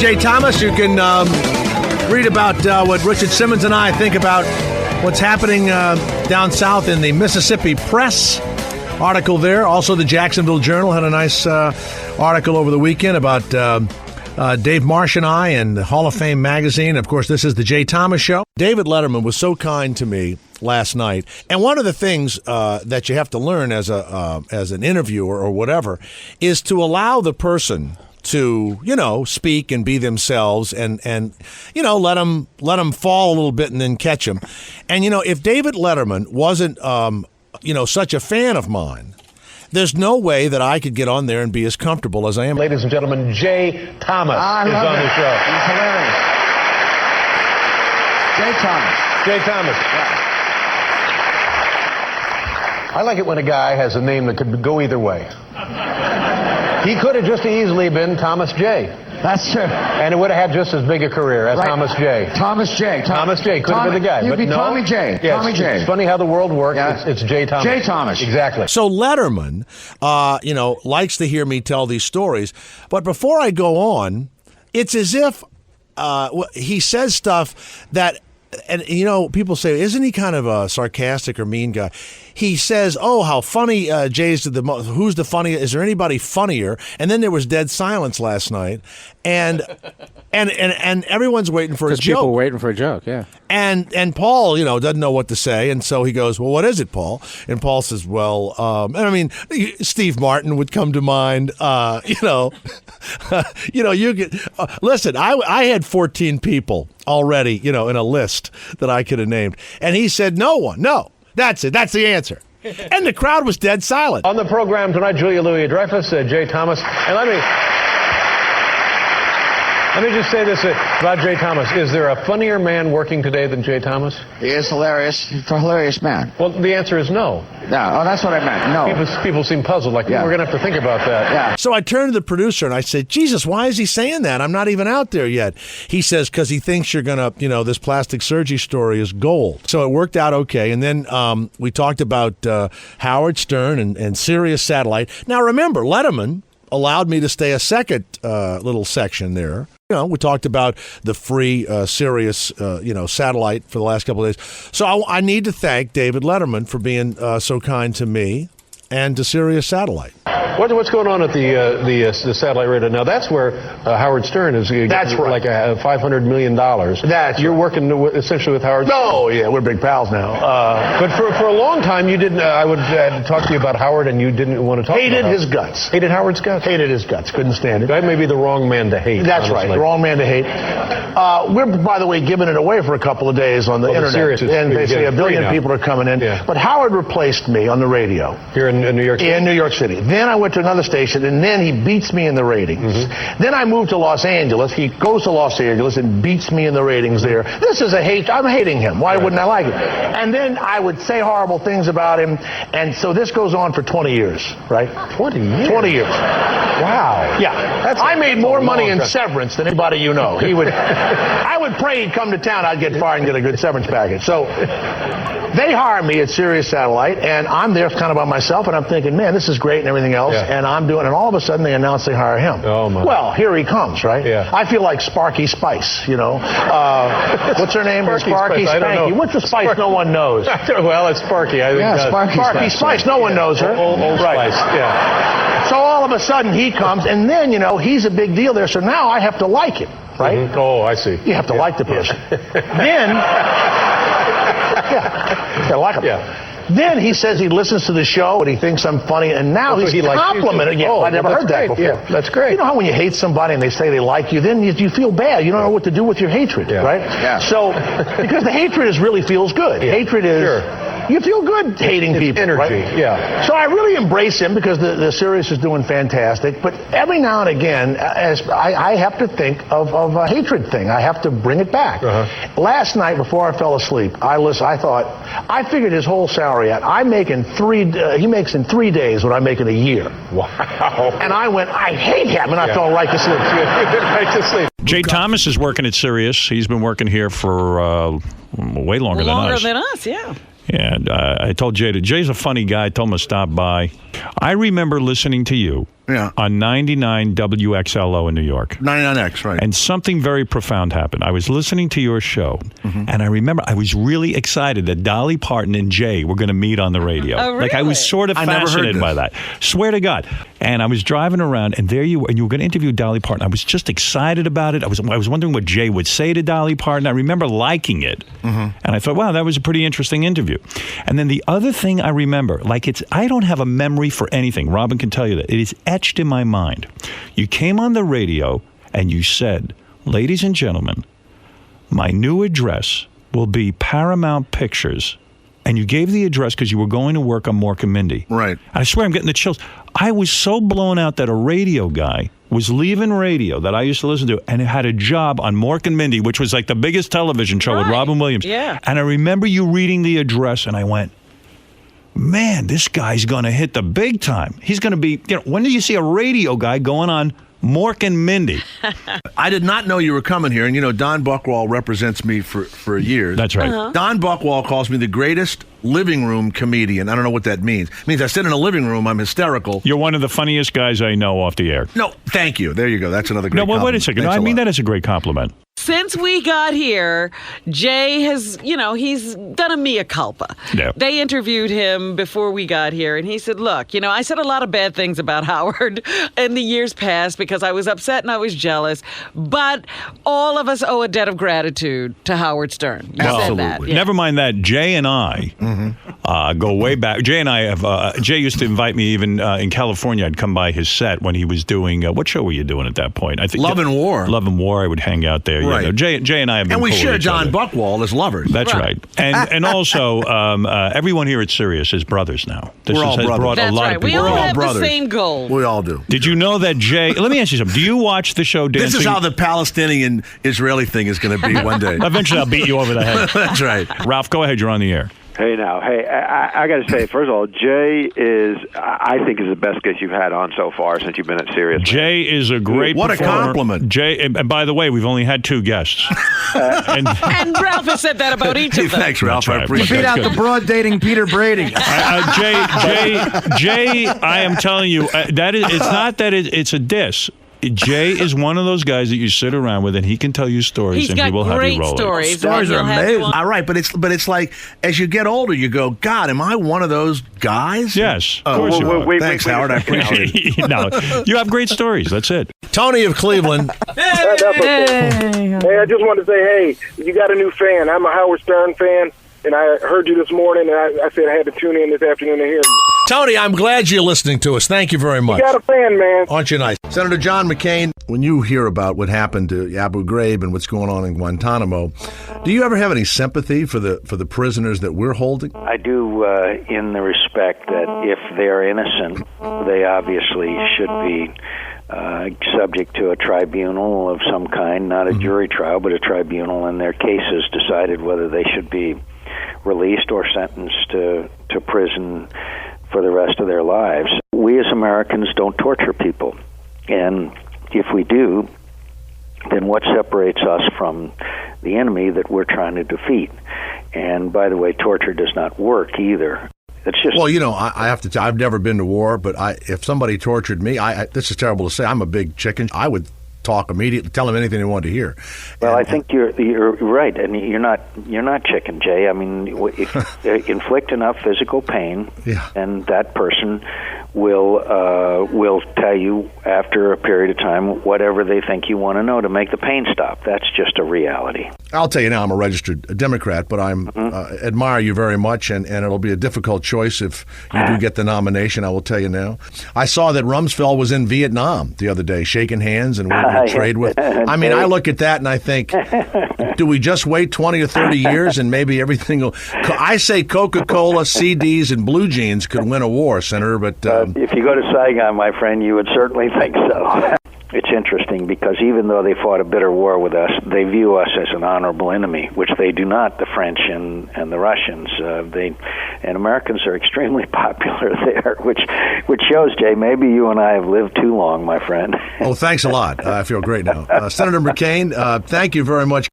Jay Thomas. You can read about what Richard Simmons and I think about what's happening down south in the Mississippi Press. Article there. Also, the Jacksonville Journal had a nice article over the weekend about Dave Marsh and I and Hall of Fame magazine. Of course, this is the Jay Thomas Show. David Letterman was so kind to me last night, and one of the things that you have to learn as an interviewer or whatever is to allow the person to, speak and be themselves and let them fall a little bit and then catch them. And, if David Letterman wasn't, such a fan of mine, there's no way that I could get on there and be as comfortable as I am. Ladies and gentlemen, Jay Thomas is on the show. He's hilarious. Jay Thomas. Jay Thomas. Yeah. I like it when a guy has a name that could go either way. He could have just easily been Thomas J. That's true. And it would have had just as big a career as Thomas J. Thomas J. Thomas J. Could have been the guy. You'd but be no. Tommy J. Yeah, Tommy J. It's funny how the world works. Yeah. It's Jay Thomas. Jay Thomas. Exactly. So Letterman, likes to hear me tell these stories. But before I go on, it's as if he says stuff that, and people say, isn't he kind of a sarcastic or mean guy? He says, "Oh, how funny Jay's the most. Who's the funniest? Is there anybody funnier?" And then there was dead silence last night, and everyone's waiting for his joke. People waiting for a joke, yeah. And Paul, doesn't know what to say, and so he goes, "Well, what is it, Paul?" And Paul says, "Well, Steve Martin would come to mind. You get listen. I had 14 people already, in a list that I could have named, and he said, "No one, no." That's it. That's the answer. And the crowd was dead silent. On the program tonight, Julia Louis-Dreyfus, Jay Thomas. And let me just say this about Jay Thomas. Is there a funnier man working today than Jay Thomas? He is hilarious. He's a hilarious man. Well, the answer is no. No, that's what I meant. No. People seem puzzled, like, we're going to have to think about that. Yeah. So I turned to the producer and I said, Jesus, why is he saying that? I'm not even out there yet. He says, because he thinks you're going to, this plastic surgery story is gold. So it worked out okay. And then we talked about Howard Stern and Sirius Satellite. Now, remember, Letterman allowed me to stay a second little section there. We talked about the free Sirius, satellite for the last couple of days. So I need to thank David Letterman for being so kind to me and to Sirius Satellite. What's going on at the satellite radio now? That's where Howard Stern is. That's right. Like $500 million. You're working essentially with Howard Stern. Oh, yeah, we're big pals now. But for a long time, you didn't. I would talk to you about Howard, and you didn't want to talk. Hated his guts. Hated Howard's guts. Hated his guts. Couldn't stand it. I may be the wrong man to hate. That's honestly. right. The wrong man to hate. We're, by the way, giving it away for a couple of days on the internet, and they say 1 billion people are coming in. Yeah. But Howard replaced me on the radio here in New York City. In New York City. Then I went to another station, and then he beats me in the ratings. Mm-hmm. Then I moved to Los Angeles. He goes to Los Angeles and beats me in the ratings there. This is a hate. I'm hating him. Why wouldn't I like it? And then I would say horrible things about him. And so this goes on for 20 years, right? 20 years? 20 years. Wow. Yeah. I made more money in severance than anybody you know. I would pray he'd come to town. I'd get fired and get a good severance package. So they hire me at Sirius Satellite, and I'm there kind of by myself, and I'm thinking, man, this is great and everything else. Yeah. And I'm doing, and all of a sudden they announce they hire him. Oh, my. Well, here he comes, right? Yeah. I feel like Sparky Spice, What's her name? Sparky Spice. I don't know. What's the Spice no one knows? Well, it's Sparky. I think Sparky Spice. No one knows her. Old right. Spice, yeah. So all of a sudden he comes, and then, he's a big deal there, so now I have to like him, right? Mm-hmm. Oh, I see. You have to like the person. Then, like him. Yeah. Then he says he listens to the show and he thinks I'm funny, and now he's complimenting you. I never heard that before. Yeah, that's great. You know how when you hate somebody and they say they like you, then you feel bad. You don't know what to do with your hatred, right? Yeah. So, because the hatred really feels good. Yeah. Hatred is... Sure. You feel good hating people, energy, right? Yeah. So I really embrace him because the Sirius is doing fantastic. But every now and again, as I have to think of a hatred thing. I have to bring it back. Uh-huh. Last night, before I fell asleep, I figured his whole salary out. he makes in 3 days what I make in a year. Wow. And I went, I hate him, and I fell right to sleep. Right to sleep. Jay Thomas is working at Sirius. He's been working here for way longer than us. Longer than us, yeah. And I told Jay's a funny guy. I told him to stop by. I remember listening to you Yeah. on 99 WXLO in New York. 99X, right. And something very profound happened. I was listening to your show, and I remember I was really excited that Dolly Parton and Jay were going to meet on the radio. Oh, really? Like, I was sort of I never heard fascinated this. by that. Swear to God. And I was driving around, and there you were, and you were going to interview Dolly Parton. I was just excited about it. I was wondering what Jay would say to Dolly Parton. I remember liking it. And I thought, wow, that was a pretty interesting interview. And then the other thing I remember, I don't have a memory for anything. Robin can tell you that. It is etched in my mind. You came on the radio and you said, ladies and gentlemen, my new address will be Paramount Pictures. And you gave the address because you were going to work on Mork and Mindy. Right. I swear I'm getting the chills. I was so blown out that a radio guy was leaving radio that I used to listen to and had a job on Mork and Mindy, which was like the biggest television show with Robin Williams. Yeah. And I remember you reading the address and I went, man, this guy's going to hit the big time. He's going to be, when did you see a radio guy going on Mork and Mindy? I did not know you were coming here, and Don Buchwald represents me for years. That's right. Don Buchwald calls me the greatest living room comedian. I don't know what that means. It means I sit in a living room, I'm hysterical. You're one of the funniest guys I know off the air. No, thank you. There you go. That's another great compliment. Wait a second. Thanks I a mean lot. that as a great compliment. Since we got here, Jay has, he's done a mea culpa. Yeah. They interviewed him before we got here, and he said, look, I said a lot of bad things about Howard in the years past because I was upset and I was jealous, but all of us owe a debt of gratitude to Howard Stern. He said that. Yeah. Never mind that. Jay and I go way back. Jay and I have. Jay used to invite me even in California. I'd come by his set when he was doing. What show were you doing at that point? I think Love and War. Love and War. I would hang out there. Right. Jay and I have been And we cool share with each John other. Buchwald as lovers. That's right. And also everyone here at Sirius is brothers now. This We're all has brothers. brought That's a lot right. of We people. all all have brothers. the same goal. We all do. Did you know that Jay? Let me ask you something. Do you watch the show Dancing? This is how the Palestinian-Israeli thing is going to be one day. Eventually, I'll beat you over the head. That's right. Ralph, go ahead. You're on the air. Hey, I got to say, first of all, Jay I think is the best guest you've had on so far since you've been at Sirius. Jay is a great What a performer. compliment. Jay, and by the way, we've only had 2 guests. and And Ralph has said that about each of them. Thanks, Ralph. That's right. I appreciate Beat it. out the broad dating Peter Brady. Jay, I am telling you, it's not that it's a diss. Jay is one of those guys that you sit around with, and he can tell you stories, He's and got he will have you great rolling. stories. Stories and are he'll have you amazing. on- All right, but it's like as you get older, you go, God, am I one of those guys? Yes, of Oh, course you are. thanks, Howard. I appreciate it. No, you have great stories. That's it. Tony of Cleveland. Hey, I just wanted to say, hey, you got a new fan. I'm a Howard Stern fan, and I heard you this morning, and I said I had to tune in this afternoon to hear you. Tony, I'm glad you're listening to us. Thank you very much. You got a fan, man. Aren't you nice? Senator John McCain, when you hear about what happened to Abu Ghraib and what's going on in Guantanamo, do you ever have any sympathy for the prisoners that we're holding? I do, in the respect that if they're innocent, they obviously should be subject to a tribunal of some kind, not a jury trial, but a tribunal, and their cases decided whether they should be released or sentenced to prison for the rest of their lives. We as Americans don't torture people, and if we do, then what separates us from the enemy that we're trying to defeat? And by the way, torture does not work either. It's just Well, I have to tell I've never been to war, but if somebody tortured me, this is terrible to say, I'm a big chicken. I would talk immediately, tell them anything they wanted to hear. Well, I think you're right, and you're not chicken, Jay. I mean, if they inflict enough physical pain, and that person will tell you after a period of time whatever they think you want to know to make the pain stop. That's just a reality. I'll tell you now, I'm a registered Democrat, but I admire you very much, and it'll be a difficult choice if you do get the nomination, I will tell you now. I saw that Rumsfeld was in Vietnam the other day, shaking hands and working to trade with. I mean, I look at that and I think, do we just wait 20 or 30 years and maybe everything will... I say Coca-Cola, CDs, and blue jeans could win a war, Senator, but... if you go to Saigon, my friend, you would certainly think so. It's interesting because even though they fought a bitter war with us, they view us as an honorable enemy, which they do not, the French and the Russians. And Americans are extremely popular there, which shows, Jay, maybe you and I have lived too long, my friend. Oh, thanks a lot. I feel great now. Senator McCain, thank you very much.